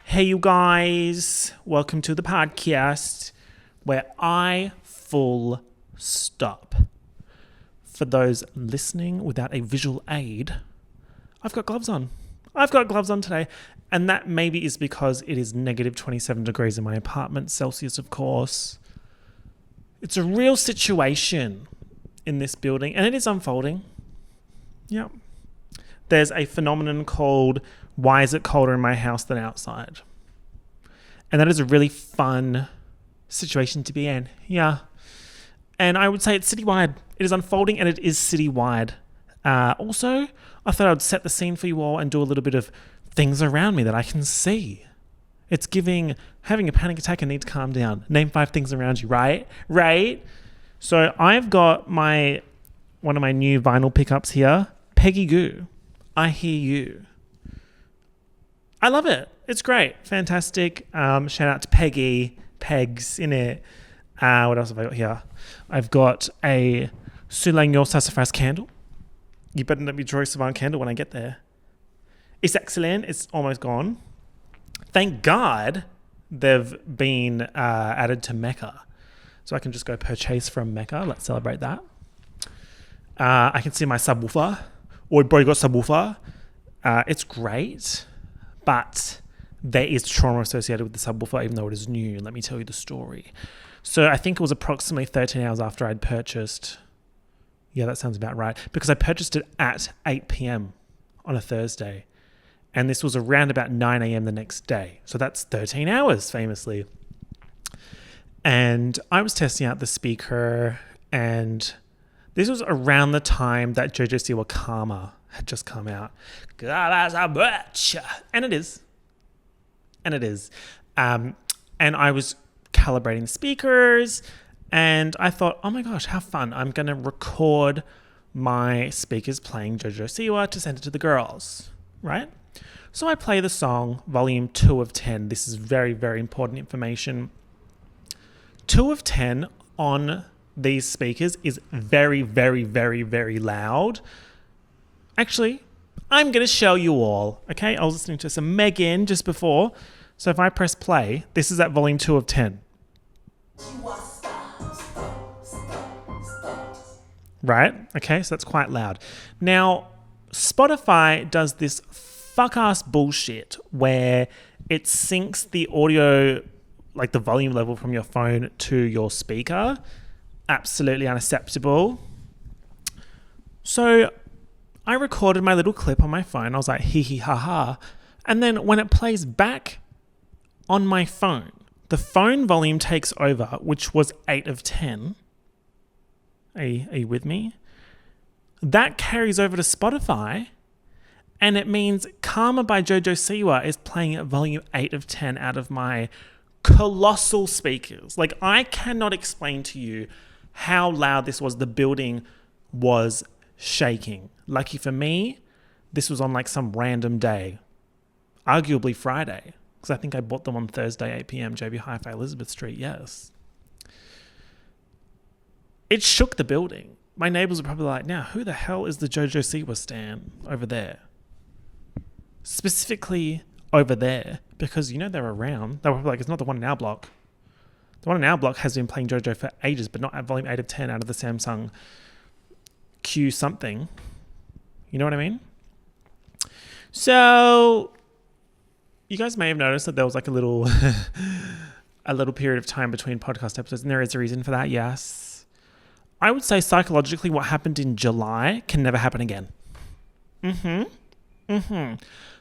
Hey, you guys. Welcome to the podcast where I full stop. For those listening without a visual aid, I've got gloves on. I've got gloves on today. And that maybe is because it is negative 27 degrees in my apartment, Celsius, of course. It's a real situation in this building, and it is unfolding. Yep. There's a phenomenon called, why is it colder in my house than outside? And that is a really fun situation to be in. Yeah. And I would say it's citywide. It is unfolding and it is citywide. Also, I thought I would set the scene for you all and do a little bit of things around me that I can see. It's giving having a panic attack and need to calm down. Name 5 things around you, right? Right? So I've got one of my new vinyl pickups here. Peggy Goo. I Hear You. I love it. It's great. Fantastic. Shout out to Peggy. Pegs in it. What else have I got here? I've got a Soulignon Sassafras candle. You better let me draw a Savan candle when I get there. It's excellent. It's almost gone. Thank God they've been added to Mecca. So I can just go purchase from Mecca. Let's celebrate that. I can see my subwoofer. Oi, bro, you got subwoofer? It's great, but there is trauma associated with the subwoofer, even though it is new. Let me tell you the story. So I think it was approximately 13 hours after I'd purchased. Yeah, that sounds about right. Because I purchased it at 8 p.m. on a Thursday. And this was around about 9 a.m. the next day. So that's 13 hours, famously. And I was testing out the speaker, and this was around the time that JoJo Siwa Karma had just come out. And it is. And I was calibrating speakers, and I thought, oh my gosh, how fun. I'm going to record my speakers playing JoJo Siwa to send it to the girls, right? So I play the song, volume 2 of 10. This is very, very important information. 2 of 10 on these speakers is very, very, very, very loud. Actually, I'm going to show you all, okay? I was listening to some Megan just before. So if I press play, this is at volume 2 of 10. Right? Okay, so that's quite loud. Now, Spotify does this fuck-ass bullshit where it syncs the audio, like the volume level from your phone to your speaker. Absolutely unacceptable. So I recorded my little clip on my phone. I was like, hee hee ha ha. And then when it plays back on my phone, the phone volume takes over, which was 8 of 10. Are you with me? That carries over to Spotify, and it means Karma by JoJo Siwa is playing at volume 8 of 10 out of my colossal speakers. Like, I cannot explain to you how loud this was. The building was shaking. Lucky for me, this was on like some random day, arguably Friday, because I think I bought them on Thursday, 8 p.m, JB Hi-Fi, Elizabeth Street, yes. It shook the building. My neighbors were probably like, now, who the hell is the JoJo Siwa stan over there? Specifically over there, because, you know, they're around. They were like, it's not the one in our block. The one in our block has been playing JoJo for ages, but not at volume 8 of 10 out of the Samsung Q something. You know what I mean? So you guys may have noticed that there was like a little period of time between podcast episodes, and there is a reason for that, yes. I would say psychologically what happened in July can never happen again.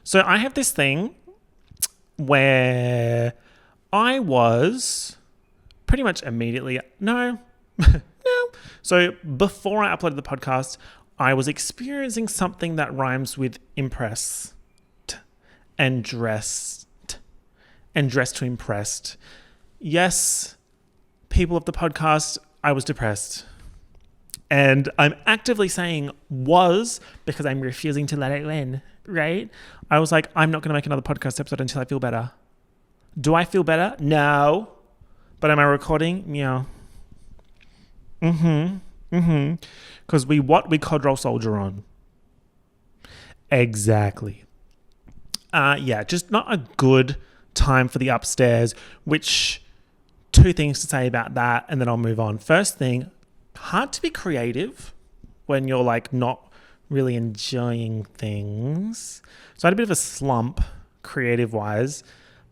So I have this thing where I was pretty much immediately... No. So before I uploaded the podcast, I was experiencing something that rhymes with impressed and dressed to impressed. Yes, people of the podcast, I was depressed. And I'm actively saying was because I'm refusing to let it win, right? I was like, I'm not going to make another podcast episode until I feel better. Do I feel better? No. But am I recording? Yeah. Because we cod roll soldier on. Exactly. Yeah, just not a good time for the upstairs, which 2 things to say about that, and then I'll move on. First thing, hard to be creative when you're like not really enjoying things. So I had a bit of a slump creative wise,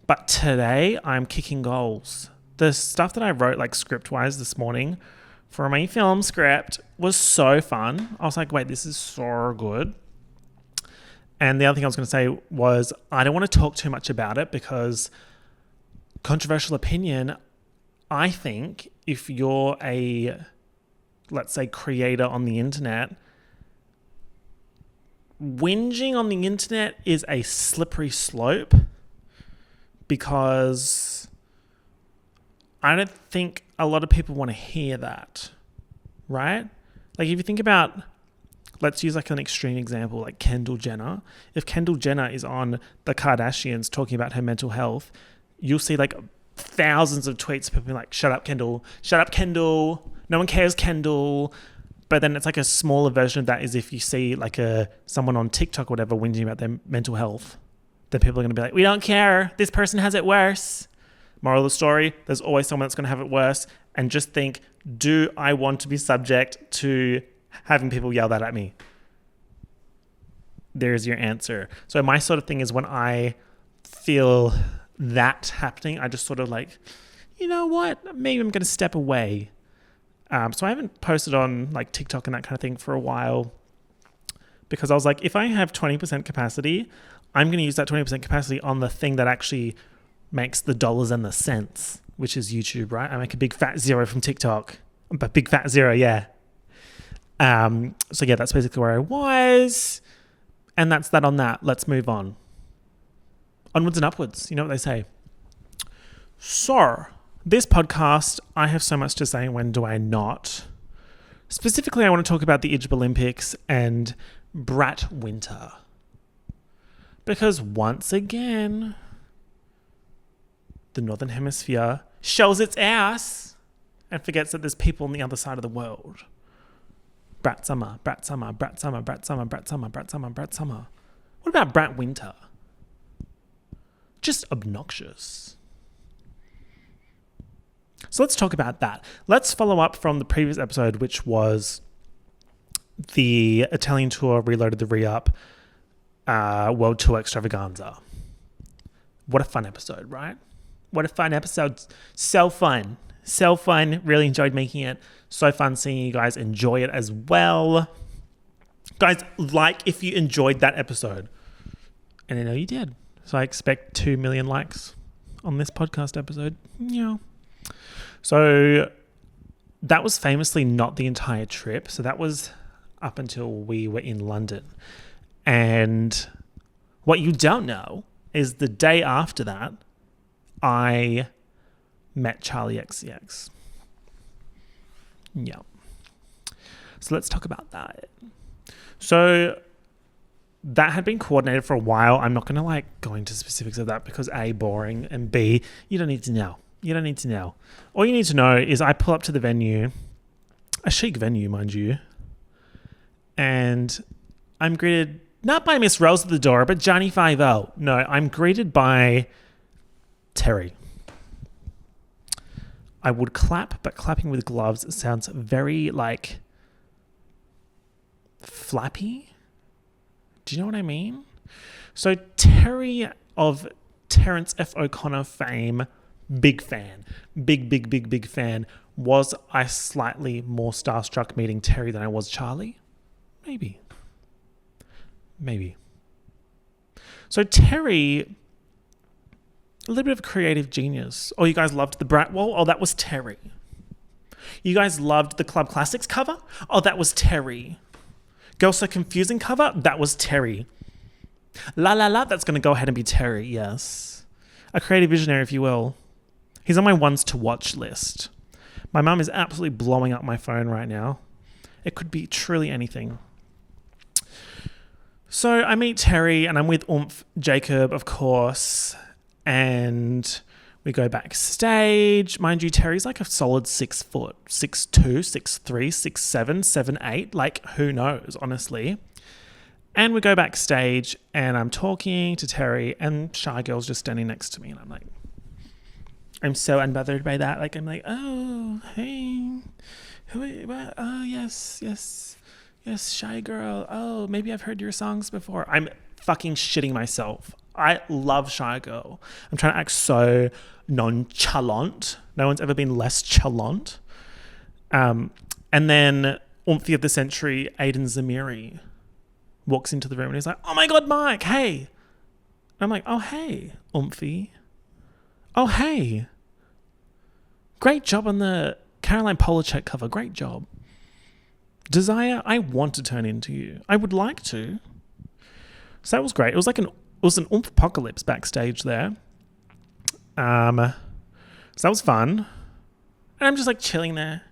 but today I'm kicking goals. The stuff that I wrote like script wise this morning for my film script was so fun. I was like, wait, this is so good. And the other thing I was going to say was I don't want to talk too much about it because controversial opinion, I think if you're a, let's say, creator on the internet, whinging on the internet is a slippery slope because I don't think a lot of people want to hear that, right? Like if you think about, let's use like an extreme example, like Kendall Jenner. If Kendall Jenner is on the Kardashians talking about her mental health, you'll see like thousands of tweets of people being like, shut up, Kendall. Shut up, Kendall. No one cares, Kendall. But then it's like a smaller version of that is if you see like someone on TikTok or whatever whinging about their mental health, then people are going to be like, we don't care. This person has it worse. Moral of the story, there's always someone that's going to have it worse. And just think, do I want to be subject to having people yell that at me? There's your answer. So my sort of thing is when I feel that happening, I just sort of like, you know what? Maybe I'm going to step away. So I haven't posted on like TikTok and that kind of thing for a while because I was like, if I have 20% capacity, I'm going to use that 20% capacity on the thing that actually makes the dollars and the cents, which is YouTube, right? I make a big fat zero from TikTok. A big fat zero, yeah. So yeah, that's basically where I was. And that's that on that. Let's move on. Onwards and upwards. You know what they say. So, this podcast, I have so much to say. When do I not? Specifically, I want to talk about the ijbolympics and Brat winter. Because once again, the Northern Hemisphere shells its ass and forgets that there's people on the other side of the world. Brat summer, brat summer, brat summer, brat summer, brat summer, brat summer, brat summer. What about brat winter? Just obnoxious. So let's talk about that. Let's follow up from the previous episode, which was the Italian tour Reloaded the Re-Up World Tour Extravaganza. What a fun episode, right? What a fun episode. So fun. So fun. Really enjoyed making it. So fun seeing you guys enjoy it as well. Guys, like if you enjoyed that episode. And I know you did. So I expect 2 million likes on this podcast episode. Yeah. So that was famously not the entire trip. So that was up until we were in London. And what you don't know is the day after that, I met Charlie XCX. Yeah. So let's talk about that. So that had been coordinated for a while. I'm not going to like go into specifics of that because A, boring, and B, you don't need to know. You don't need to know. All you need to know is I pull up to the venue, a chic venue, mind you, and I'm greeted not by Miss Rose at the door, but Johnny 5-0. No, I'm greeted by Terry. I would clap, but clapping with gloves sounds very like flappy. Do you know what I mean? So Terry of Terence F. O'Connor fame, big fan. Big fan. Was I slightly more starstruck meeting Terry than I was Charlie? Maybe. So Terry, a little bit of creative genius. Oh, you guys loved the Brat wall? Oh, that was Terry. You guys loved the Club Classics cover? Oh, that was Terry. Girl So Confusing cover? That was Terry. La La La, that's going to go ahead and be Terry, yes. A creative visionary, if you will. He's on my ones to watch list. My mum is absolutely blowing up my phone right now. It could be truly anything. So I meet Terry and I'm with Oomph Jacob, of course, and we go backstage. Mind you, Terry's like a solid 6 foot, 6'2", 6'3", 6'7", 7'8", like who knows, honestly. And we go backstage and I'm talking to Terry and Shy Girl's just standing next to me. And I'm like, I'm so unbothered by that. Like, I'm like, oh, hey, what? Oh, yes, Shy Girl. Oh, maybe I've heard your songs before. I'm fucking shitting myself. I love Shy Girl. I'm trying to act so nonchalant. No one's ever been less chalant. And then Oomphy of the Century, Aiden Zamiri, walks into the room and he's like, oh my God, Mike, hey. And I'm like, oh, hey, Oomphy. Oh, hey. Great job on the Caroline Polachek cover. Great job. Desire, I want to turn into you. I would like to. So that was great. It was an oomph apocalypse backstage there. So that was fun. And I'm just like chilling there.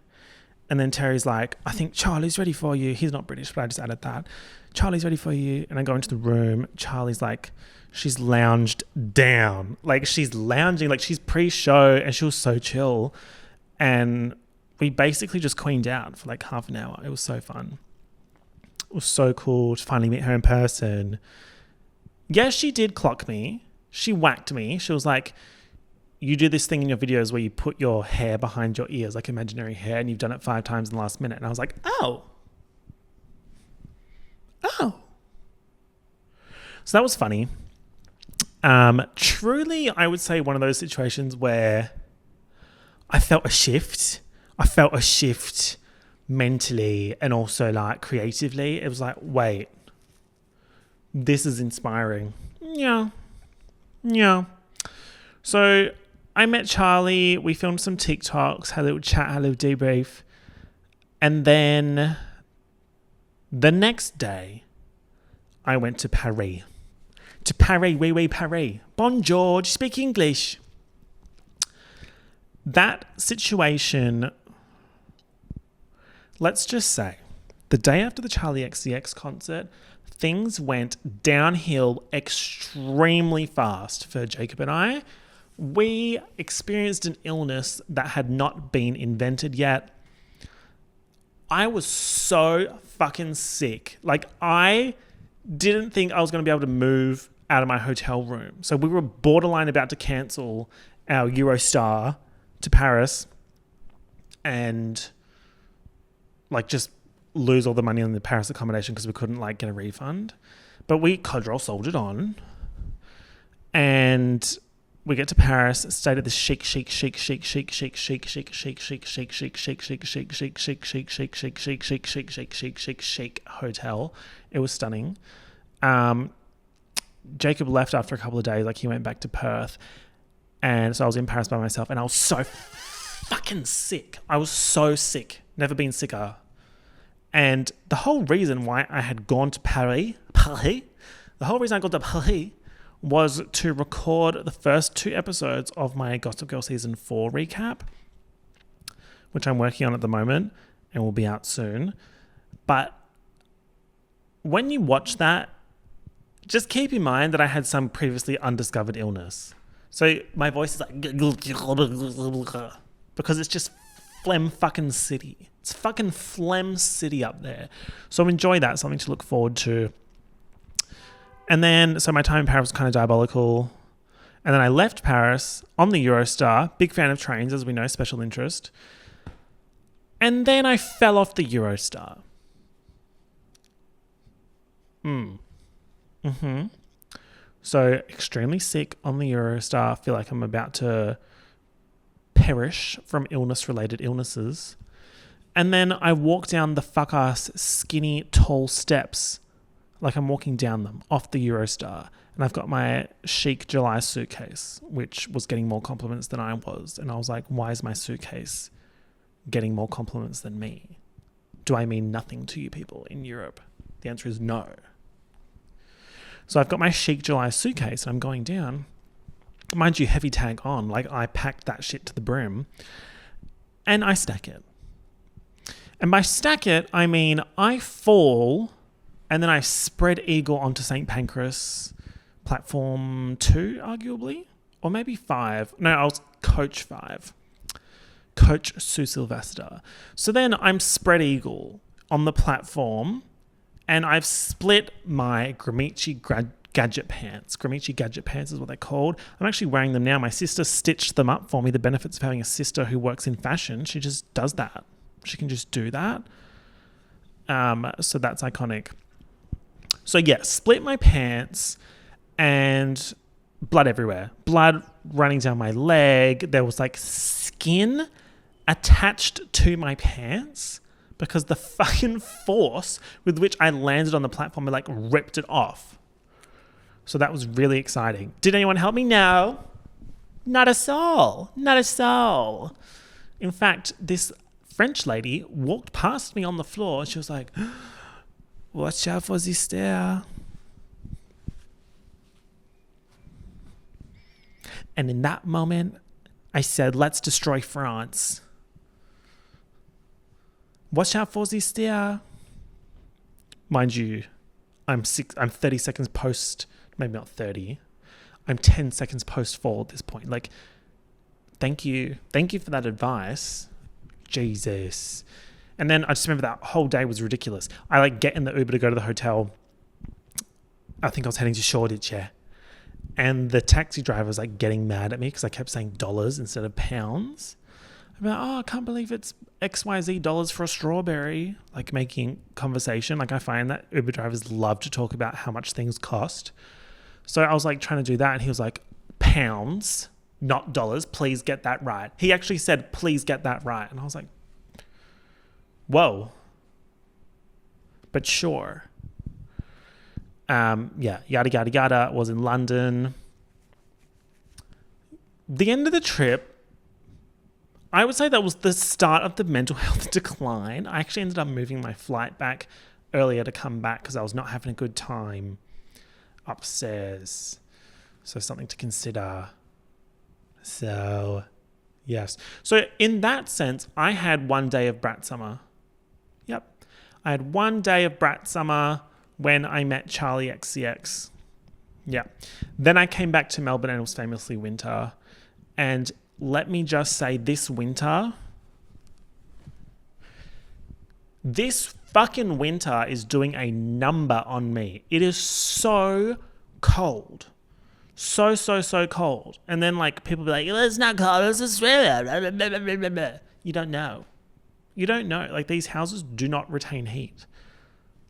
And then Terry's like, I think Charlie's ready for you. He's not British, but I just added that. Charlie's ready for you. And I go into the room. Charlie's like, she's lounged down. Like she's lounging, like she's pre-show and she was so chill. And we basically just queened out for like half an hour. It was so fun. It was so cool to finally meet her in person. Yeah, she did clock me. She whacked me. She was like, you do this thing in your videos where you put your hair behind your ears, like imaginary hair, and you've done it 5 times in the last minute. And I was like, oh. So that was funny. Truly, I would say one of those situations where I felt a shift. I felt a shift mentally and also like creatively. It was like, wait, this is inspiring. Yeah. So I met Charlie. We filmed some TikToks, had a little chat, had a little debrief. And then the next day, I went to Paris. To Paris, oui, Paris. Bonjour, do you speak English? That situation, let's just say, the day after the Charlie XCX concert, things went downhill extremely fast for Jacob and I. We experienced an illness that had not been invented yet. I was so fucking sick. Like, I didn't think I was going to be able to move out of my hotel room. So we were borderline about to cancel our Eurostar to Paris and like just lose all the money on the Paris accommodation because we couldn't like get a refund. But we control soldiered on and we get to Paris, stayed at the chic hotel. It was stunning. Jacob left after a couple of days, like he went back to Perth. And so I was in Paris by myself and I was so fucking sick. I was so sick. Never been sicker. And the whole reason why I had gone to Paris, was to record the first 2 episodes of my Gossip Girl Season 4 recap, which I'm working on at the moment and will be out soon. But when you watch that, just keep in mind that I had some previously undiscovered illness. So my voice is like, because it's just phlegm fucking city. It's fucking phlegm city up there. So enjoy that, something to look forward to. And then, so my time in Paris was kind of diabolical. And then I left Paris on the Eurostar. Big fan of trains, as we know, special interest. And then I fell off the Eurostar. So extremely sick on the Eurostar. Feel like I'm about to perish from illness-related illnesses. And then I walk down the fuck-ass skinny tall steps like I'm walking down them off the Eurostar. And I've got my chic July suitcase, which was getting more compliments than I was. And I was like, why is my suitcase getting more compliments than me? Do I mean nothing to you people in Europe? The answer is no. So I've got my chic July suitcase and I'm going down. Mind you, heavy tag on. Like I packed that shit to the brim. And I stack it. And by stack it, I mean I fall and then I spread eagle onto St. Pancras platform 2, arguably. Or maybe 5. No, I was coach 5. Coach Sue Sylvester. So then I'm spread eagle on the platform And I've split my Gramici gadget pants. Gramici gadget pants is what they're called. I'm actually wearing them now. My sister stitched them up for me. The benefits of having a sister who works in fashion. She just does that. She can just do that. So that's iconic. So yeah, split my pants and blood everywhere. Blood running down my leg. There was like skin attached to my pants because the fucking force with which I landed on the platform like ripped it off. So that was really exciting. Did anyone help me? No. Not a soul. Not a soul. In fact, this French lady walked past me on the floor and she was like, watch out for the stair. And in that moment, I said, let's destroy France. Watch out for the stair. Mind you, I'm 30 seconds post, maybe not 30. I'm 10 seconds post fall at this point. Like, thank you. Thank you for that advice. Jesus. And then I just remember that whole day was ridiculous. I like get in the Uber to go to the hotel. I think I was heading to Shoreditch, yeah. And the taxi driver was like getting mad at me because I kept saying dollars instead of pounds. I'm like, oh, I can't believe it's XYZ dollars for a strawberry. Like making conversation. Like I find that Uber drivers love to talk about how much things cost. So I was like trying to do that and he was like, pounds, not dollars. Please get that right. He actually said, please get that right. And I was like, whoa. But sure. Yeah, yada, yada, yada. Was in London. The end of the trip, I would say that was the start of the mental health decline. I actually ended up moving my flight back earlier to come back because I was not having a good time upstairs. So something to consider. So, yes. So in that sense, I had one day of Brat summer. Yep. I had one day of Brat summer when I met Charlie XCX. Yeah. Then I came back to Melbourne and it was famously winter. And let me just say this fucking winter is doing a number on me. It is so cold. So cold. And then like people be like, oh, it's not cold, it's Australia. You don't know. You don't know. Like these houses do not retain heat.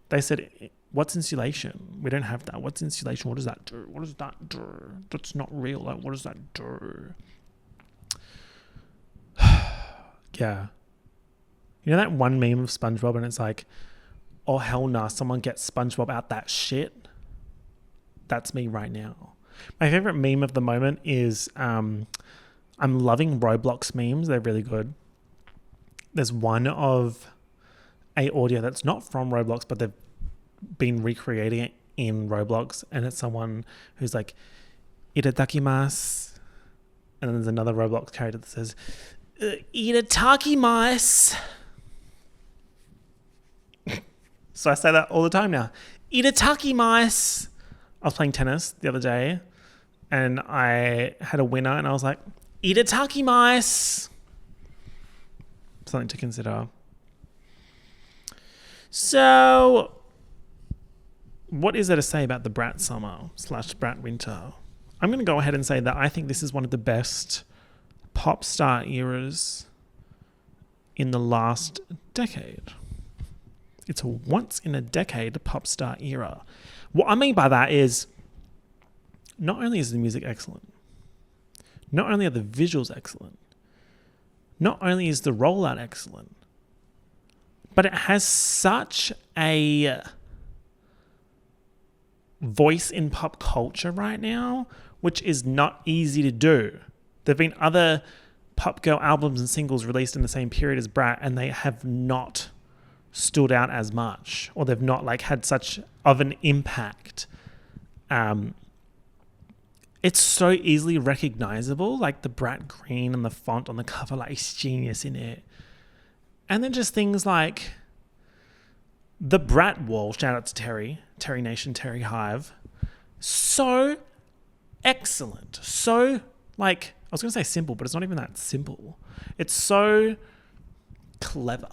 They said, what's insulation? We don't have that. What's insulation? What does that do? What does that do? That's not real. Like, what does that do? Yeah. You know that one meme of SpongeBob and it's like, oh hell nah, someone get SpongeBob out that shit? That's me right now. My favorite meme of the moment is I'm loving Roblox memes. They're really good. There's one of a audio that's not from Roblox, but they've been recreating it in Roblox, and it's someone who's like, itadakimasu. And then there's another Roblox character that says, itadakimasu. So I say that all the time now. Itadakimasu. I was playing tennis the other day and I had a winner and I was like, itadakimasu. Something to consider. So, what is there to say about the Brat summer / Brat winter? I'm going to go ahead and say that I think this is one of the best pop star eras in the last decade. It's a once in a decade pop star era. What I mean by that is not only is the music excellent, not only are the visuals excellent, not only is the rollout excellent, but it has such a voice in pop culture right now, which is not easy to do. There have been other pop girl albums and singles released in the same period as Brat, and they have not stood out as much, or they've not like had such of an impact. It's so easily recognizable, like the Brat green and the font on the cover, like it's genius in it. And then just things like the Brat wall, shout out to Terry Nation, Terry Hive. So excellent. So like, I was going to say simple, but it's not even that simple. It's so clever.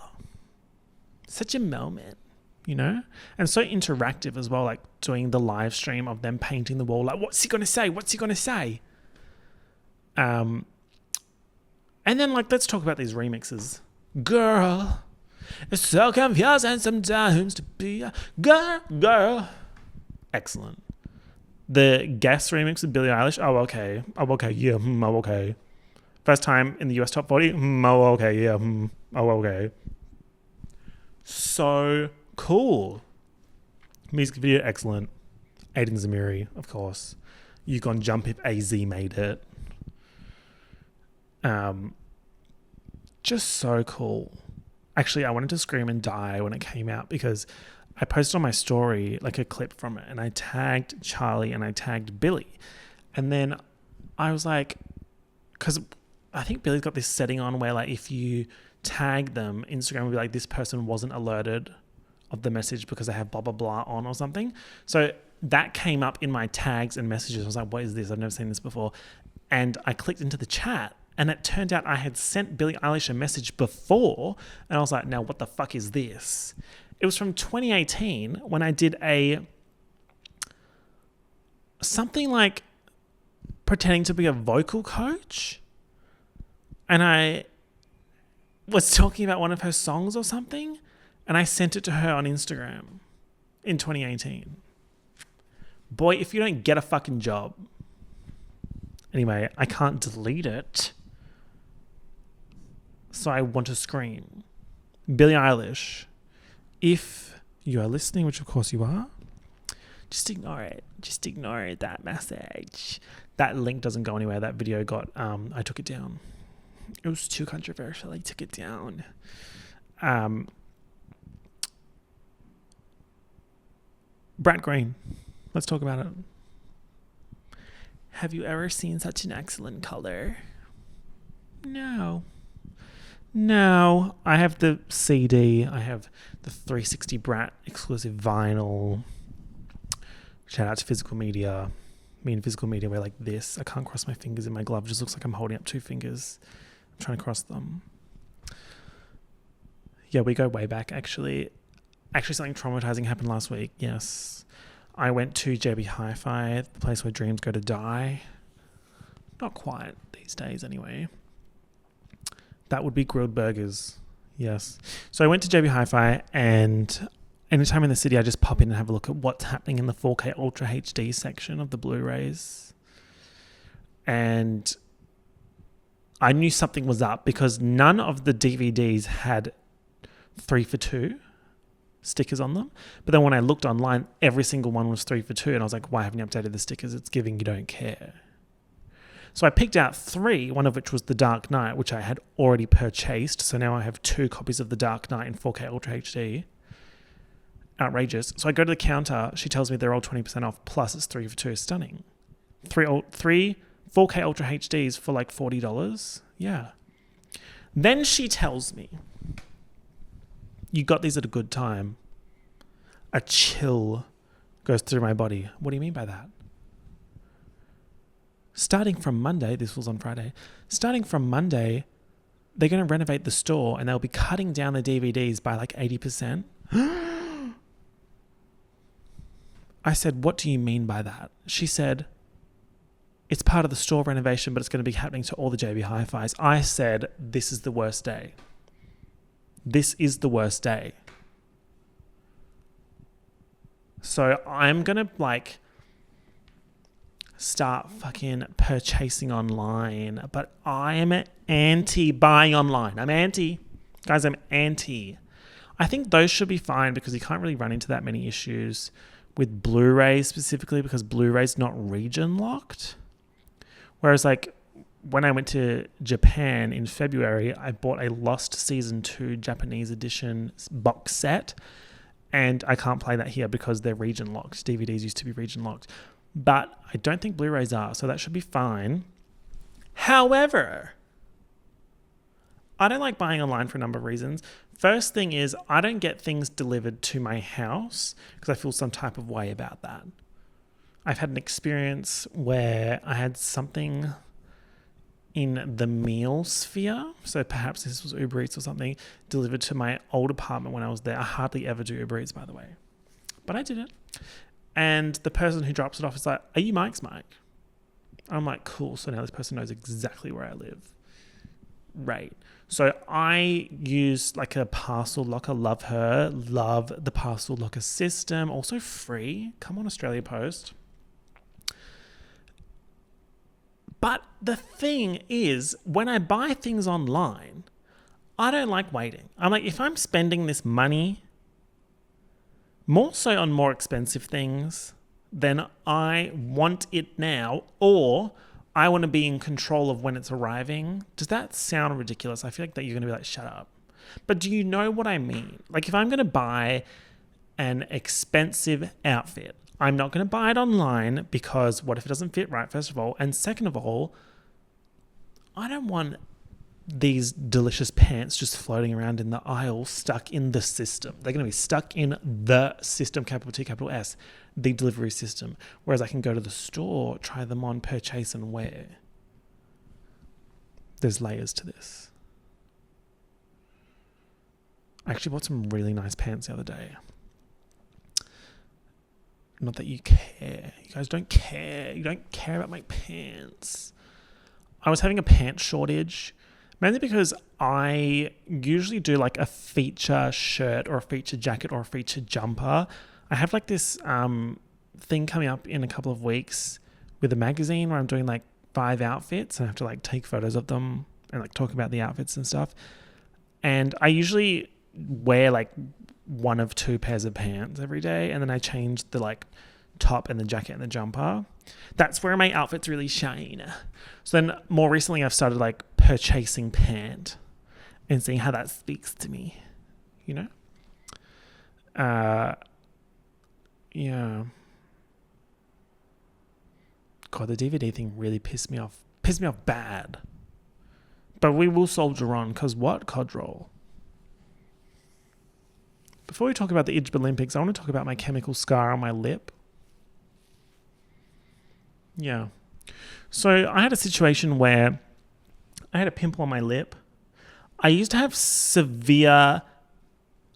Such a moment. you know? And so interactive as well, like doing the live stream of them painting the wall. Like, what's he going to say? What's he going to say? And then, like, let's talk about these remixes. Girl, it's so confusing sometimes to be a girl. Excellent. The Guess remix with Billie Eilish. Oh, okay. Oh, okay. Yeah. Oh, okay. First time in the US top 40. Oh, okay. Yeah. Oh, okay. So cool. Music video, excellent. Aiden Zamiri, of course. You Gone Jump if AZ made it. Just so cool. Actually, I wanted to scream and die when it came out because I posted on my story like a clip from it and I tagged Charlie and I tagged Billy. And then I was like, because I think Billy's got this setting on where like if you tag them, Instagram will be like, this person wasn't alerted of the message because they have blah, blah, blah on or something. So that came up in my tags and messages. I was like, what is this? I've never seen this before. And I clicked into the chat and it turned out I had sent Billie Eilish a message before. And I was like, now what the fuck is this? It was from 2018 when I did something like pretending to be a vocal coach. And I was talking about one of her songs or something. And I sent it to her on Instagram in 2018. Boy, if you don't get a fucking job. Anyway, I can't delete it. So I want to scream. Billie Eilish, if you are listening, which of course you are, just ignore it. Just ignore that message. That link doesn't go anywhere. That video got, I took it down. It was too controversial. I took it down. Brat Green. Let's talk about it. Have you ever seen such an excellent color? No. I have the CD. I have the 360 Brat exclusive vinyl. Shout out to Physical Media. Me and Physical Media, we're like this. I can't cross my fingers in my glove. It just looks like I'm holding up two fingers. I'm trying to cross them. Yeah, we go way back, actually. Actually, something traumatizing happened last week. Yes. I went to JB Hi-Fi, the place where dreams go to die. Not quite these days, anyway. That would be grilled burgers. Yes. So I went to JB Hi-Fi, and anytime in the city, I just pop in and have a look at what's happening in the 4K Ultra HD section of the Blu-rays. And I knew something was up because none of the DVDs had 3 for 2 stickers on them. But then when I looked online, every single one was 3 for 2. And I was like, why haven't you updated the stickers? It's giving you don't care. So I picked out 3, one of which was The Dark Knight, which I had already purchased. So now I have 2 copies of The Dark Knight in 4K Ultra HD. Outrageous. So I go to the counter. She tells me they're all 20% off. Plus it's 3 for 2. Stunning. 3 4K Ultra HDs for like $40. Yeah. Then she tells me, you got these at a good time. A chill goes through my body. What do you mean by that? Starting from Monday, this was on Friday, starting from Monday, they're going to renovate the store and they'll be cutting down the DVDs by like 80%. I said, what do you mean by that? She said, it's part of the store renovation, but it's going to be happening to all the JB Hi-Fis. I said, this is the worst day. This is the worst day. So I'm going to like start fucking purchasing online, but I'm anti buying online. I'm anti. Guys, I'm anti. I think those should be fine because you can't really run into that many issues with Blu-ray specifically because Blu-ray's not region locked. Whereas like when I went to Japan in February, I bought a Lost Season 2 Japanese edition box set. And I can't play that here because they're region locked. DVDs used to be region locked. But I don't think Blu-rays are, so that should be fine. However, I don't like buying online for a number of reasons. First thing is I don't get things delivered to my house because I feel some type of way about that. I've had an experience where I had something in the meal sphere. So perhaps this was Uber Eats or something delivered to my old apartment when I was there. I hardly ever do Uber Eats, by the way. But I did it. And the person who drops it off is like, are you MicsMike? I'm like, cool. So now this person knows exactly where I live. Right. So I use like a parcel locker. Love the parcel locker system. Also free. Come on, Australia Post. But the thing is, when I buy things online, I don't like waiting. I'm like, if I'm spending this money more so on more expensive things, then I want it now, or I want to be in control of when it's arriving. Does that sound ridiculous? I feel like that you're going to be like, shut up. But do you know what I mean? Like if I'm going to buy an expensive outfit, I'm not going to buy it online because what if it doesn't fit right, first of all? And second of all, I don't want these delicious pants just floating around in the aisle stuck in the system. They're going to be stuck in the system, capital T, capital S, the delivery system. Whereas I can go to the store, try them on, purchase and wear. There's layers to this. I actually bought some really nice pants the other day. Not that you care. You guys don't care. You don't care about my pants. I was having a pants shortage, mainly because I usually do like a feature shirt or a feature jacket or a feature jumper. I have like this thing coming up in a couple of weeks with a magazine where I'm doing like 5 outfits and I have to like take photos of them and like talk about the outfits and stuff. And I usually wear like 1 of 2 pairs of pants every day, and then I change the like top and the jacket and the jumper. That's where my outfits really shine. So then more recently I've started like purchasing pant and seeing how that speaks to me, you know? Yeah. God, the DVD thing really pissed me off bad. But we will soldier on, because what? Codroll. Before we talk about the ijbolympics, I want to talk about my chemical scar on my lip. Yeah. So I had a situation where I had a pimple on my lip. I used to have severe,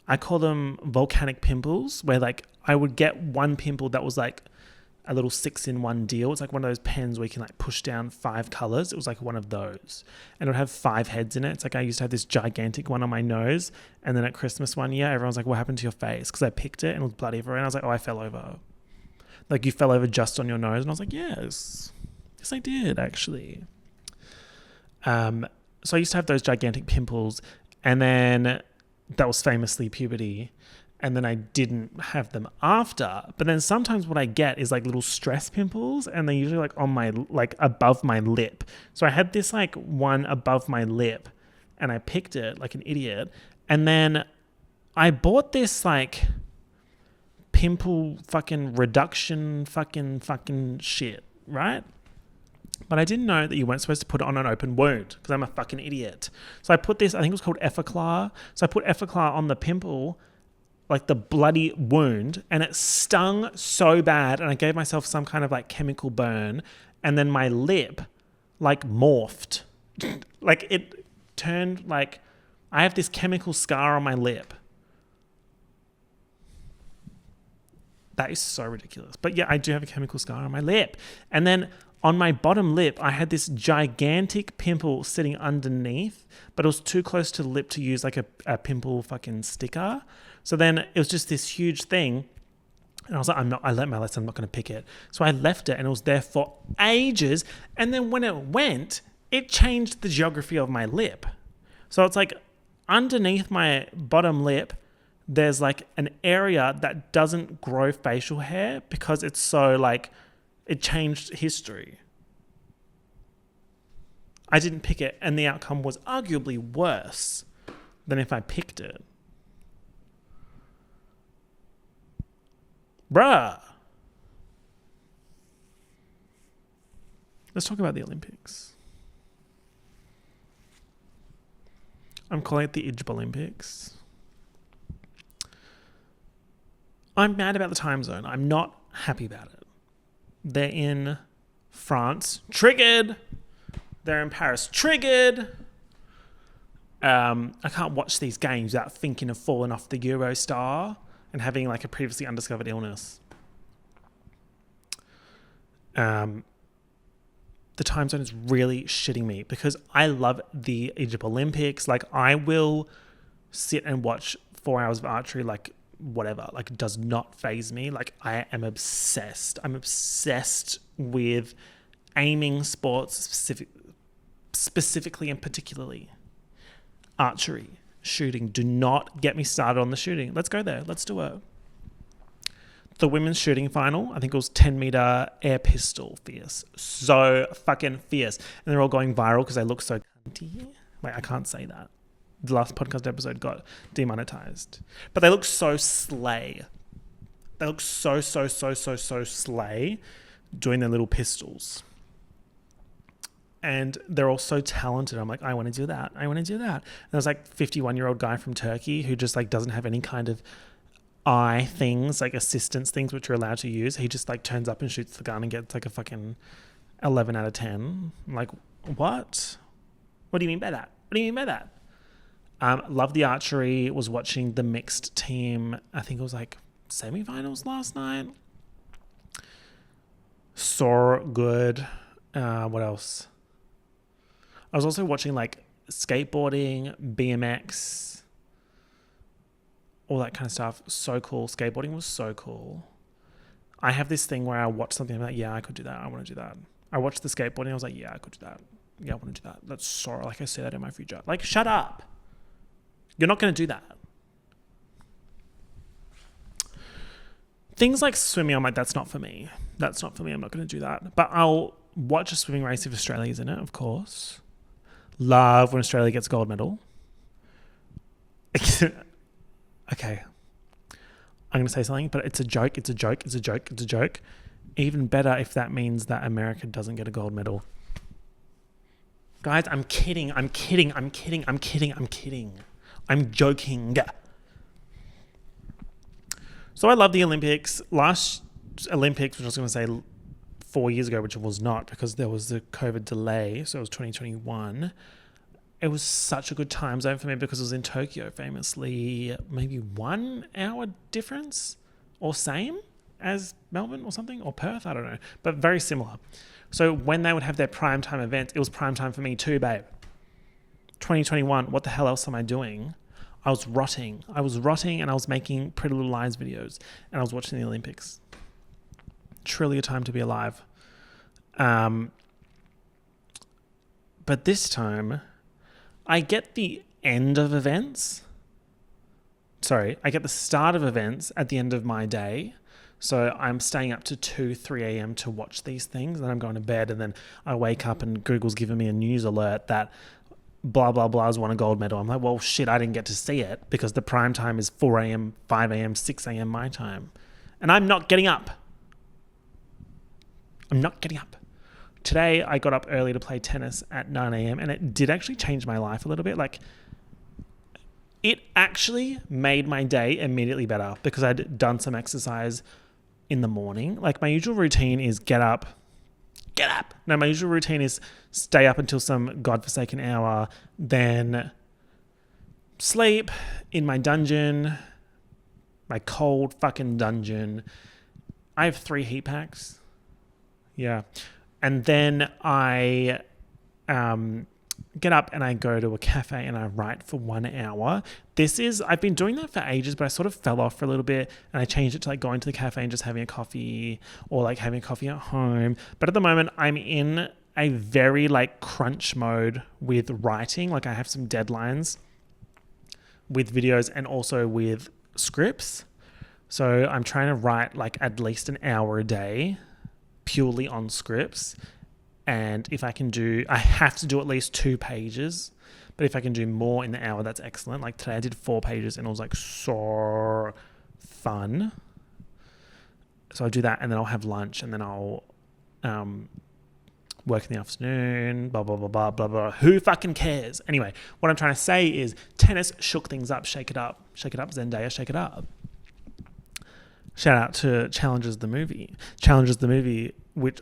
I call them volcanic pimples, where like I would get one pimple that was like a little 6-in-1 deal. It's like one of those pens where you can like push down 5 colors. It was like one of those. And it would have 5 heads in it. It's like I used to have this gigantic one on my nose. And then at Christmas one year, everyone's like, what happened to your face? Because I picked it and it was bloody everywhere. And I was like, oh, I fell over. Like, you fell over just on your nose. And I was like, yes. Yes, I did, actually. So I used to have those gigantic pimples. And then that was famously puberty. And then I didn't have them after. But then sometimes what I get is like little stress pimples, and they're usually like on my, like above my lip. So I had this like one above my lip, and I picked it like an idiot. And then I bought this like pimple fucking reduction fucking shit, right? But I didn't know that you weren't supposed to put it on an open wound, because I'm a fucking idiot. So I put this, I think it was called Effaclar. So I put Effaclar on the pimple, like the bloody wound, and it stung so bad, and I gave myself some kind of like chemical burn, and then my lip like morphed. Like it turned like, I have this chemical scar on my lip. That is so ridiculous. But yeah, I do have a chemical scar on my lip. And then on my bottom lip, I had this gigantic pimple sitting underneath, but it was too close to the lip to use like a pimple fucking sticker. So then it was just this huge thing. And I was like, I learned my lesson, I'm not going to pick it. So I left it, and it was there for ages. And then when it went, it changed the geography of my lip. So it's like underneath my bottom lip, there's like an area that doesn't grow facial hair because it's so like, it changed history. I didn't pick it, and the outcome was arguably worse than if I picked it. Bruh. Let's talk about the Olympics. I'm calling it the ijbolympics. I'm mad about the time zone. I'm not happy about it. They're in France. Triggered. They're in Paris. Triggered. I can't watch these games without thinking of falling off the Eurostar and having like a previously undiscovered illness. The time zone is really shitting me because I love the ijbolympics. Like, I will sit and watch 4 hours of archery, like, whatever. Like, it does not faze me. Like, I am obsessed. I'm obsessed with aiming sports specifically and particularly. Archery, shooting. Do not get me started on the shooting. Let's go there. Let's do it. The women's shooting final, I think it was 10-meter air pistol, fierce. So fucking fierce. And they're all going viral because they look so cunty. Wait, I can't say that. The last podcast episode got demonetized. But they look so slay. They look so slay doing their little pistols. And they're all so talented. I'm like, I want to do that. I want to do that. And there's like 51-year-old guy from Turkey who just like doesn't have any kind of eye things, like assistance things, which you're allowed to use. He just like turns up and shoots the gun and gets like a fucking 11 out of 10. I'm like, what? What do you mean by that? What do you mean by that? Love the archery. Was watching the mixed team. I think it was like semifinals last night. So good. What else? I was also watching like skateboarding, BMX, all that kind of stuff. So cool. Skateboarding was so cool. I have this thing where I watch something, I'm like, yeah, I could do that. I want to do that. I watched the skateboarding. I was like, yeah, I could do that. Yeah, I want to do that. That's so, like, I say that in my future. Like, shut up. You're not going to do that. Things like swimming, I'm like, that's not for me. That's not for me. I'm not going to do that. But I'll watch a swimming race if Australia's in it, of course. Love when Australia gets a gold medal. Okay. I'm going to say something, but it's a joke. It's a joke. It's a joke. It's a joke. Even better if that means that America doesn't get a gold medal. Guys, I'm kidding. I'm kidding. I'm kidding. I'm kidding. I'm kidding. I'm joking. So I love the Olympics. Last Olympics, which I was going to say 4 years ago, which it was not because there was the COVID delay. So it was 2021. It was such a good time zone for me because it was in Tokyo, famously maybe 1 hour difference or same as Melbourne or something, or Perth, I don't know, but very similar. So when they would have their primetime events, it was primetime for me too, babe. 2021, what the hell else am I doing? I was rotting and I was making Pretty Little Lies videos and I was watching the Olympics. Truly a time to be alive. But this time, I get the end of events. Sorry, I get the start of events at the end of my day. So I'm staying up to 2, 3 a.m. to watch these things. Then I'm going to bed and then I wake up and Google's giving me a news alert that blah, blah, blah's won a gold medal. I'm like, well, shit, I didn't get to see it because the prime time is 4 a.m., 5 a.m., 6 a.m. my time. And I'm not getting up. I'm not getting up. Today, I got up early to play tennis at 9 a.m. and it did actually change my life a little bit. Like, it actually made my day immediately better because I'd done some exercise in the morning. Like, my usual routine is get up. No, my usual routine is stay up until some godforsaken hour, then sleep in my dungeon, my cold fucking dungeon. I have 3 heat packs. Yeah. And then I get up and I go to a cafe and I write for 1 hour. I've been doing that for ages, but I sort of fell off for a little bit and I changed it to like going to the cafe and just having a coffee or like having a coffee at home. But at the moment I'm in a very like crunch mode with writing. Like I have some deadlines with videos and also with scripts. So I'm trying to write like at least an hour a day purely on scripts. And if I can I have to do at least 2 pages, but if I can do more in the hour, that's excellent. Like today I did 4 pages and it was like so fun. So I'll do that and then I'll have lunch and then I'll work in the afternoon, blah, blah, blah, blah, blah, blah. Who fucking cares? Anyway, what I'm trying to say is tennis shook things up, shake it up, Zendaya, shake it up. Shout out to Challenges the movie,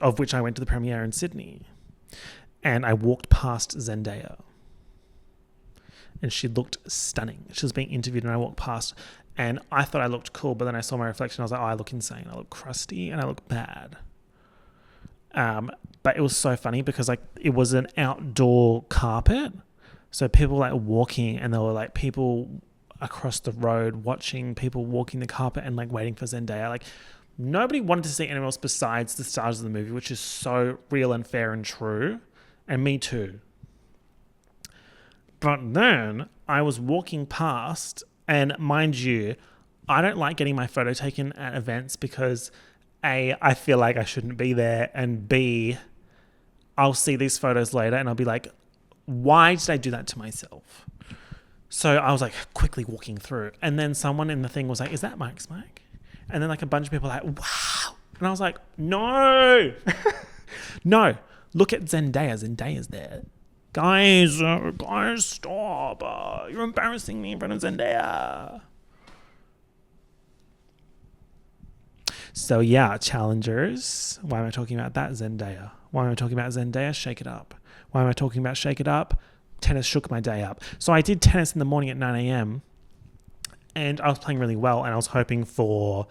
of which I went to the premiere in Sydney. and I walked past Zendaya. And she looked stunning. She was being interviewed and I walked past and I thought I looked cool, but then I saw my reflection. I was like, oh, I look insane. I look crusty and I look bad. But it was so funny because like it was an outdoor carpet. So people like walking and there were like people across the road watching people walking the carpet and like waiting for Zendaya. Like nobody wanted to see anyone else besides the stars of the movie, which is so real and fair and true. And me too. But then I was walking past and mind you, I don't like getting my photo taken at events because A, I feel like I shouldn't be there, and B, I'll see these photos later and I'll be like, why did I do that to myself? So I was like quickly walking through and then someone in the thing was like, is that MicsMike? And then like a bunch of people were like, wow. And I was like, no, no, look at Zendaya. Zendaya's there. Guys, stop. You're embarrassing me in front of Zendaya. So yeah, challengers. Why am I talking about that? Zendaya. Why am I talking about Zendaya? Shake It Up. Why am I talking about Shake It Up? Tennis shook my day up. So I did tennis in the morning at 9 a.m. and I was playing really well and I was hoping for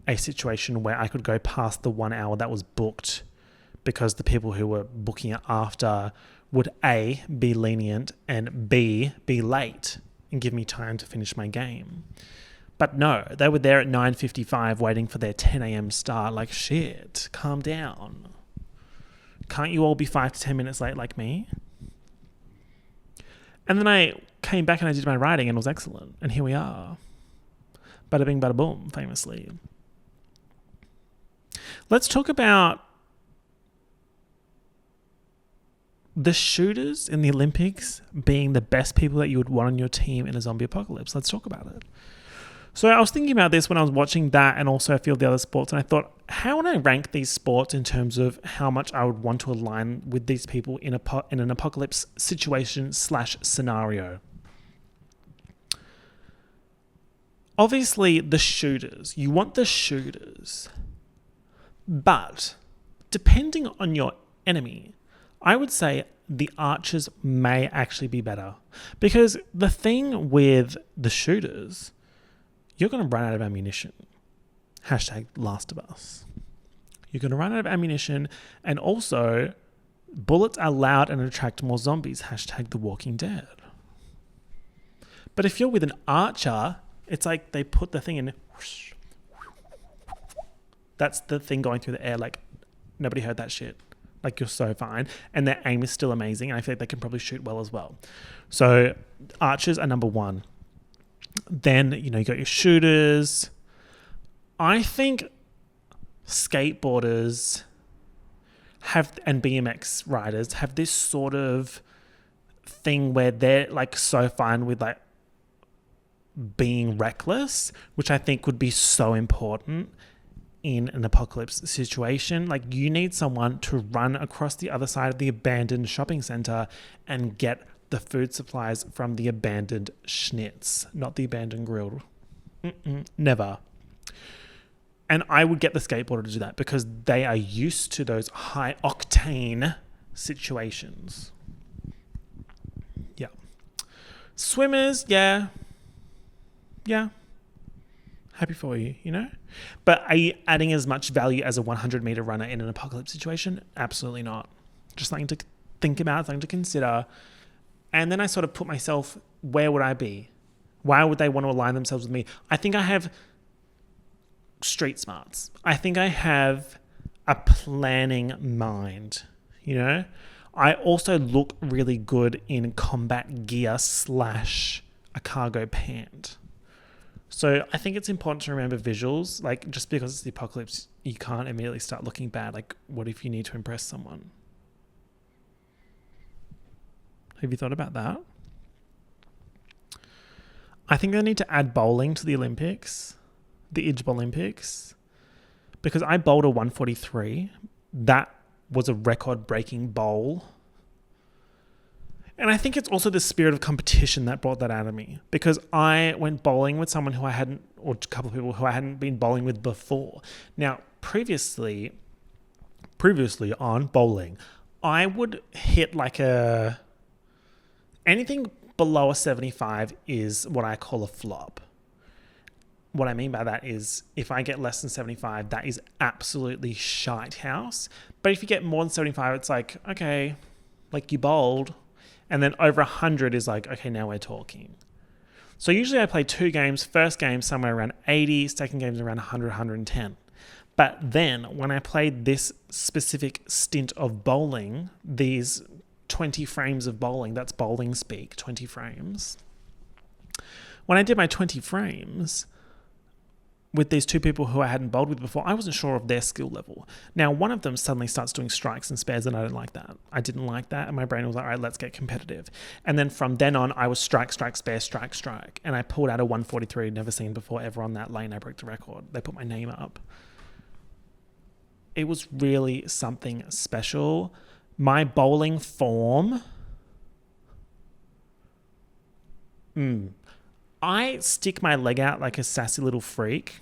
a situation where I could go past the 1 hour that was booked because the people who were booking it after would A, be lenient and B, be late and give me time to finish my game. But no, they were there at 9:55 waiting for their 10 a.m. start. Like, shit, calm down. Can't you all be 5 to 10 minutes late like me? And then I came back and I did my writing and it was excellent. And here we are. Bada bing, bada boom, famously. Let's talk about the shooters in the Olympics being the best people that you would want on your team in a zombie apocalypse. Let's talk about it. So I was thinking about this when I was watching that and also a few of the other sports, and I thought, how would I rank these sports in terms of how much I would want to align with these people in an apocalypse situation / scenario? Obviously, the shooters. You want the shooters. But depending on your enemy, I would say the archers may actually be better. Because the thing with the shooters, you're going to run out of ammunition. Hashtag Last of Us. You're going to run out of ammunition, and also bullets are loud and attract more zombies. Hashtag The Walking Dead. But if you're with an archer, it's like they put the thing in. Whoosh, that's the thing going through the air. Like, nobody heard that shit. Like, you're so fine. And their aim is still amazing. And I feel like they can probably shoot well as well. So archers are number one. Then, you got your shooters. I think skateboarders and BMX riders have this sort of thing where they're like so fine with like being reckless, which I think would be so important in an apocalypse situation. Like, you need someone to run across the other side of the abandoned shopping center and get the food supplies from the abandoned schnitz, not the abandoned grill. Never. And I would get the skateboarder to do that because they are used to those high octane situations. Yeah. Swimmers, yeah. Happy for you, But are you adding as much value as a 100-meter runner in an apocalypse situation? Absolutely not. Just something to think about, something to consider. And then I sort of put myself, where would I be? Why would they want to align themselves with me? I think I have street smarts. I think I have a planning mind, I also look really good in combat gear / a cargo pant. So I think it's important to remember visuals. Like, just because it's the apocalypse, you can't immediately start looking bad. Like, what if you need to impress someone? Have you thought about that? I think they need to add bowling to the Olympics, the ijbolympics, because I bowled a 143. That was a record-breaking bowl. And I think it's also the spirit of competition that brought that out of me, because I went bowling with someone who I hadn't, or a couple of people who I hadn't been bowling with before. Now, previously on bowling, I would hit anything below a 75 is what I call a flop. What I mean by that is if I get less than 75, that is absolutely shite house. But if you get more than 75, it's like, okay, like you bowled. And then over 100 is like, okay, now we're talking. So usually I play 2 games. First game somewhere around 80, second game's around 100, 110. But then when I played this specific stint of bowling, these 20 frames of bowling, that's bowling speak, 20 frames. When I did my 20 frames with these 2 people who I hadn't bowled with before, I wasn't sure of their skill level. Now, one of them suddenly starts doing strikes and spares, and I didn't like that. I didn't like that, and my brain was like, all right, let's get competitive. And then from then on, I was strike, strike, spare, strike, strike. And I pulled out a 143 never seen before ever on that lane. I broke the record. They put my name up. It was really something special. My bowling form... I stick my leg out like a sassy little freak.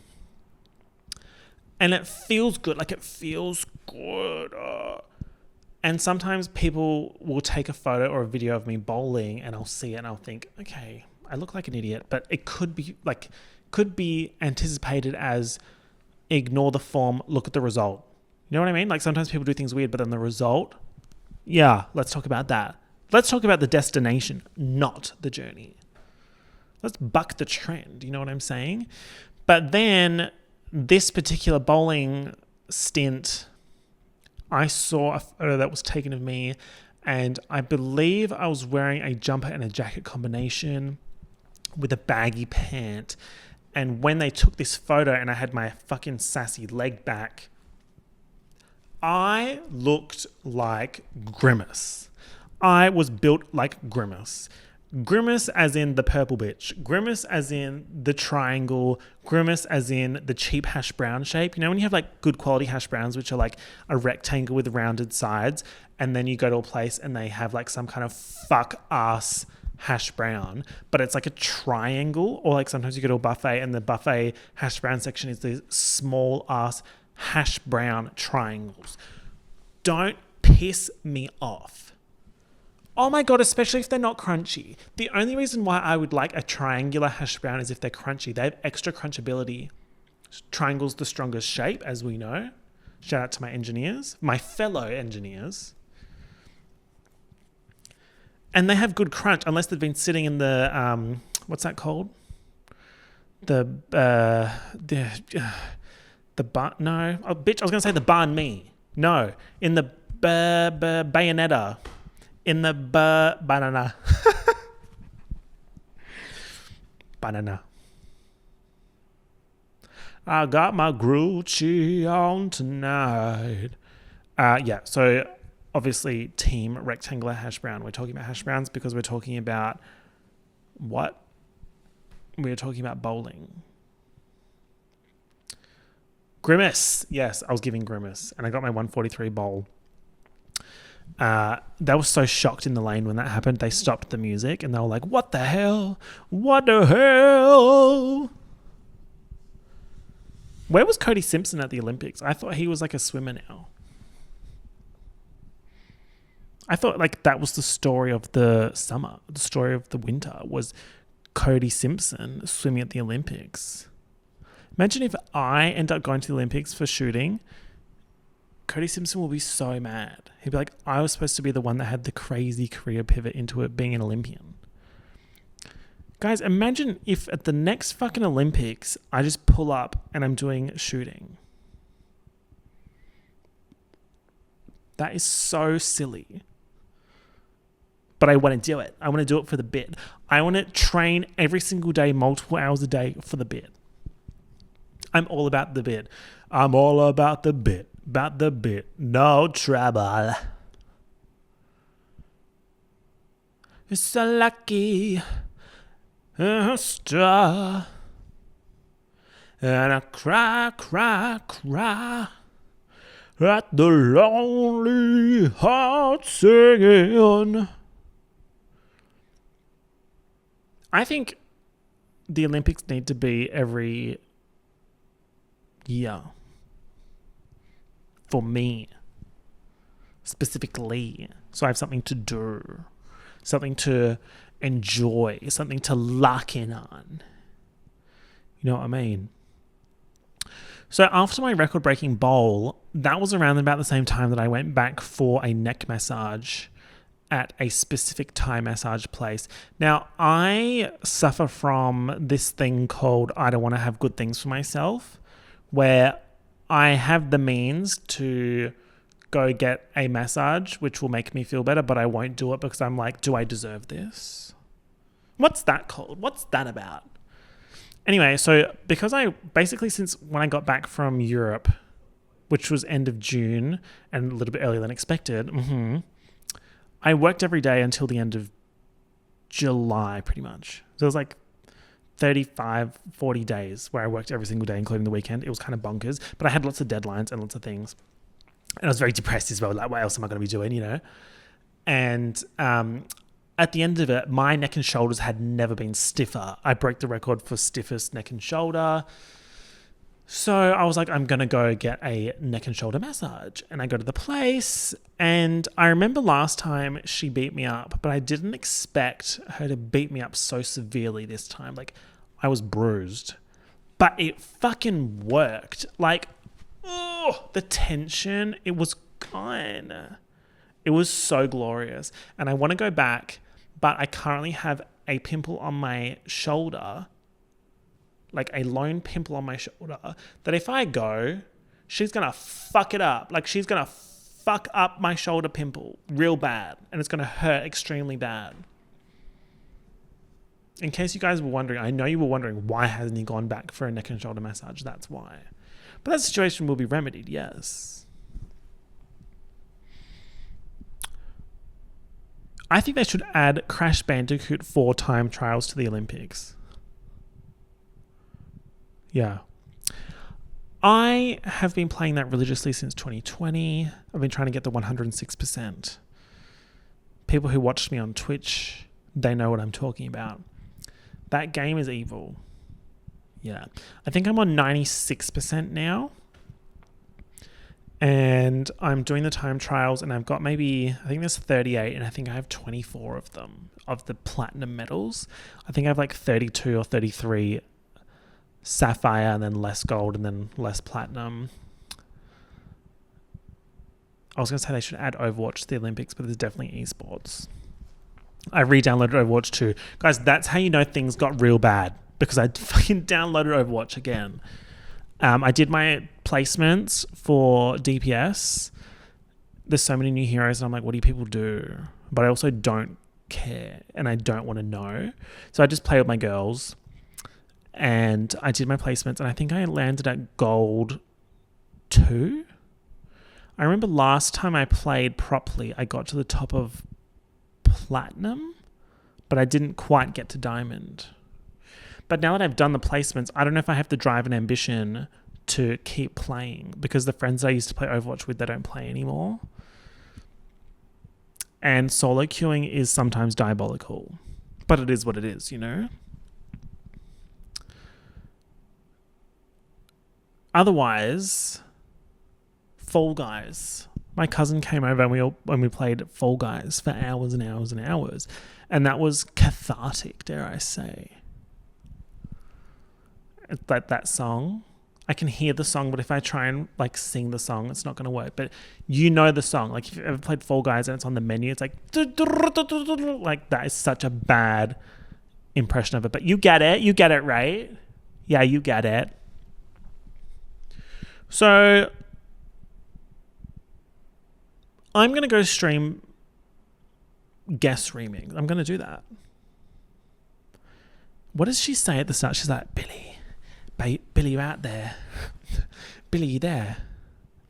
And it feels good. Like, it feels good. And sometimes people will take a photo or a video of me bowling and I'll see it and I'll think, okay, I look like an idiot. But it could be anticipated as ignore the form, look at the result. You know what I mean? Like, sometimes people do things weird, but then the result, yeah, let's talk about that. Let's talk about the destination, not the journey. Let's buck the trend, you know what I'm saying? But then this particular bowling stint, I saw a photo that was taken of me and I believe I was wearing a jumper and a jacket combination with a baggy pant. And when they took this photo and I had my fucking sassy leg back, I looked like Grimace. I was built like Grimace. Grimace as in the purple bitch. Grimace as in the triangle. Grimace as in the cheap hash brown shape. You know when you have like good quality hash browns which are like a rectangle with rounded sides, and then you go to a place and they have like some kind of fuck ass hash brown, but it's like a triangle. Or like sometimes you go to a buffet and the buffet hash brown section is these small ass hash brown triangles. Don't piss me off. Oh my God, especially if they're not crunchy. The only reason why I would like a triangular hash brown is if they're crunchy. They have extra crunchability. Triangle's the strongest shape, as we know. Shout out to my engineers, my fellow engineers. And they have good crunch, unless they've been sitting in the, what's that called? The bun, no. Oh, bitch, I was going to say the banh mi. No, in the bayonetta. In the banana. Banana. I got my Gucci on tonight. Yeah, so obviously team rectangular hash brown. We're talking about hash browns because we're talking about what? We're talking about bowling. Grimace. Yes, I was giving Grimace. And I got my 143 bowl. They were so shocked in the lane when that happened. They stopped the music and they were like, what the hell? What the hell? Where was Cody Simpson at the Olympics? I thought he was like a swimmer now. I thought like that was the story of the summer. The story of the winter was Cody Simpson swimming at the Olympics. Imagine if I end up going to the Olympics for shooting. Cody Simpson will be so mad. He'll be like, I was supposed to be the one that had the crazy career pivot into it being an Olympian. Guys, imagine if at the next fucking Olympics, I just pull up and I'm doing shooting. That is so silly. But I want to do it. I want to do it for the bit. I want to train every single day, multiple hours a day for the bit. I'm all about the bit. I'm all about the bit. About the bit. No trouble. It's so lucky star. And I cry, cry, cry at the lonely heart singing. I think the Olympics need to be every year. For me. specifically. So I have something to do, something to enjoy, something to lock in on. You know what I mean? So after my record-breaking bowl, that was around about the same time that I went back for a neck massage at a specific Thai massage place. Now, I suffer from this thing called I don't want to have good things for myself, where I have the means to go get a massage, which will make me feel better, but I won't do it because I'm like, do I deserve this? What's that called? What's that about? Anyway, so because since when I got back from Europe, which was end of June and a little bit earlier than expected, I worked every day until the end of July, pretty much. So it was like 35, 40 days where I worked every single day, including the weekend. It was kind of bonkers, but I had lots of deadlines and lots of things. And I was very depressed as well. Like, what else am I going to be doing, you know? And at the end of it, my neck and shoulders had never been stiffer. I broke the record for stiffest neck and shoulder. So I was like, I'm going to go get a neck and shoulder massage. And I go to the place. And I remember last time she beat me up, but I didn't expect her to beat me up so severely this time. Like, I was bruised. But it fucking worked. Like, oh, the tension, it was gone. It was so glorious. And I want to go back, but I currently have a pimple on my shoulder, like a lone pimple on my shoulder, that if I go, she's going to fuck it up. Like, she's going to fuck up my shoulder pimple real bad, and it's going to hurt extremely bad. In case you guys were wondering, I know you were wondering, why hasn't he gone back for a neck and shoulder massage? That's why. But that situation will be remedied, yes. I think they should add Crash Bandicoot 4 time trials to the Olympics. Yeah. I have been playing that religiously since 2020. I've been trying to get the 106%. People who watched me on Twitch, they know what I'm talking about. That game is evil. Yeah. I think I'm on 96% now. And I'm doing the time trials, and I've got I think there's 38, and I think I have 24 of them, of the platinum medals. I think I have like 32 or 33 sapphire, and then less gold, and then less platinum. I was going to say they should add Overwatch to the Olympics, but there's definitely esports. I re-downloaded Overwatch 2. Guys, that's how you know things got real bad, because I fucking downloaded Overwatch again. I did my placements for DPS. There's so many new heroes, and I'm like, what do you people do? But I also don't care, and I don't want to know. So I just play with my girls, and I did my placements, and I think I landed at gold 2. I remember last time I played properly, I got to the top of platinum, but I didn't quite get to diamond. But now that I've done the placements, I don't know if I have the drive and ambition to keep playing, because the friends I used to play Overwatch with, they don't play anymore. And solo queuing is sometimes diabolical, but it is what it is, you know? Otherwise, Fall Guys. My cousin came over and we played Fall Guys for hours and hours and hours. And that was cathartic, dare I say. It's like that song. I can hear the song, but if I try and like sing the song, it's not going to work. But you know the song. Like if you've ever played Fall Guys and it's on the menu, it's like that is such a bad impression of it. But you get it. You get it, right? Yeah, you get it. So I'm going to go stream guest remix. I'm going to do that. What does she say at the start? She's like, Billy, you out there? Billy, you there?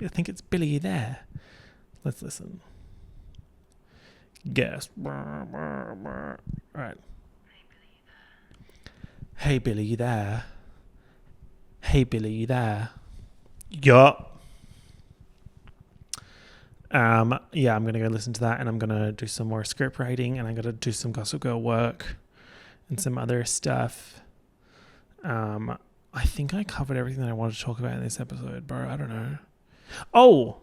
I think it's Billy, you there? Let's listen. Guess. Right. Hey, Billy, you there? Hey, Billy, you there? Yup. Yeah, I'm going to go listen to that, and I'm going to do some more script writing, and I'm going to do some Gossip Girl work and some other stuff. I think I covered everything that I wanted to talk about in this episode, bro. I don't know. Oh!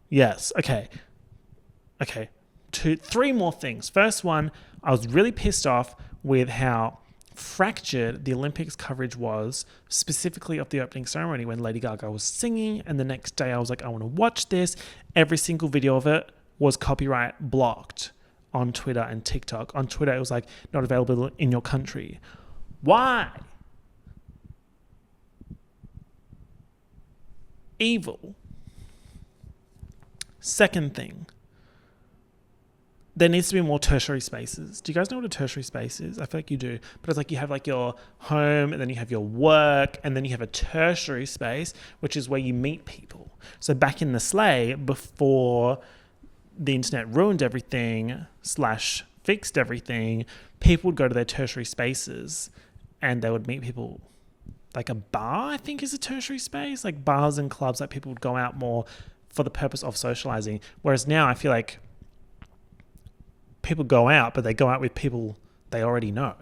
Yes. Okay. Three more things. First one, I was really pissed off with how fractured the Olympics coverage was, specifically of the opening ceremony when Lady Gaga was singing. And the next day I was like, I want to watch this. Every single video of it was copyright blocked on Twitter and TikTok. On Twitter, it was like, not available in your country. Why? Evil. Second thing, there needs to be more tertiary spaces. Do you guys know what a tertiary space is? I feel like you do. But it's like you have like your home, and then you have your work, and then you have a tertiary space, which is where you meet people. So back in the sleigh, before the internet ruined everything / fixed everything, people would go to their tertiary spaces and they would meet people. Like a bar, I think, is a tertiary space. Like bars and clubs, like people would go out more for the purpose of socializing. Whereas now I feel like people go out, but they go out with people they already know.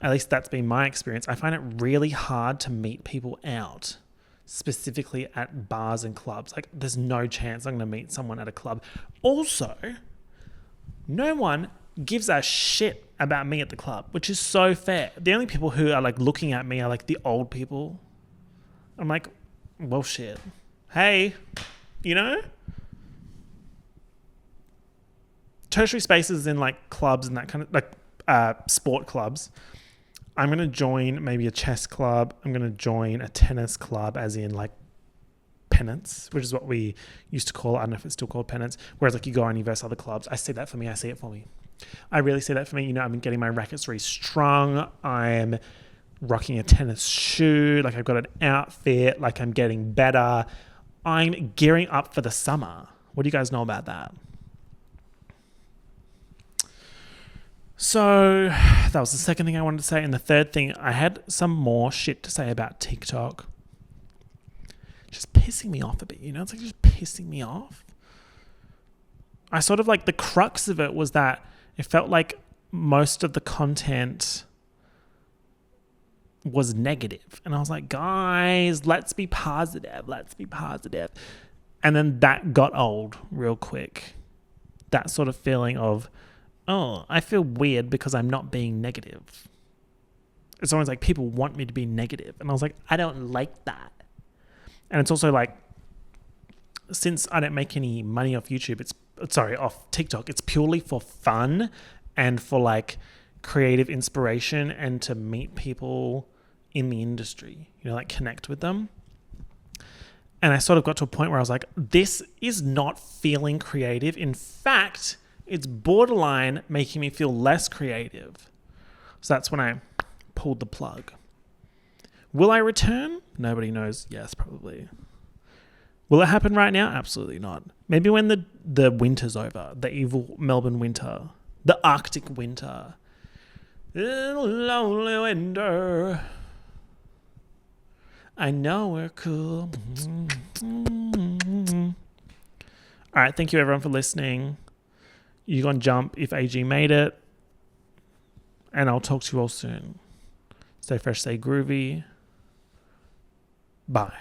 At least that's been my experience. I find it really hard to meet people out, specifically at bars and clubs. Like there's no chance I'm going to meet someone at a club. Also, no one gives a shit about me at the club, which is so fair. The only people who are like looking at me are like the old people. I'm like, well, shit. Hey, you know? Tertiary spaces in like clubs and that kind of like sport clubs. I'm going to join maybe a chess club. I'm going to join a tennis club, as in like pennants, which is what we used to call, I don't know if it's still called pennants, whereas like you go and you verse other clubs. I see that for me. I see it for me. I really see that for me. You know, I'm getting my rackets restrung. I'm rocking a tennis shoe. Like I've got an outfit. Like I'm getting better. I'm gearing up for the summer. What do you guys know about that? So that was the second thing I wanted to say. And the third thing, I had some more shit to say about TikTok. Just pissing me off a bit, you know? It's like just pissing me off. I sort of like the crux of it was that it felt like most of the content was negative. And I was like, guys, let's be positive. Let's be positive. And then that got old real quick. That sort of feeling of, oh, I feel weird because I'm not being negative. It's always like people want me to be negative. And I was like, I don't like that. And it's also like, since I don't make any money off YouTube, off TikTok, it's purely for fun and for like creative inspiration and to meet people in the industry, you know, like connect with them. And I sort of got to a point where I was like, this is not feeling creative. In fact, it's borderline making me feel less creative. So that's when I pulled the plug. Will I return? Nobody knows. Yes, probably. Will it happen right now? Absolutely not. Maybe when the winter's over, the evil Melbourne winter, the Arctic winter. In lonely winter, I know we're cool. All right, thank you everyone for listening. You gonna jump if AG made it. And I'll talk to you all soon. Stay fresh, stay groovy. Bye.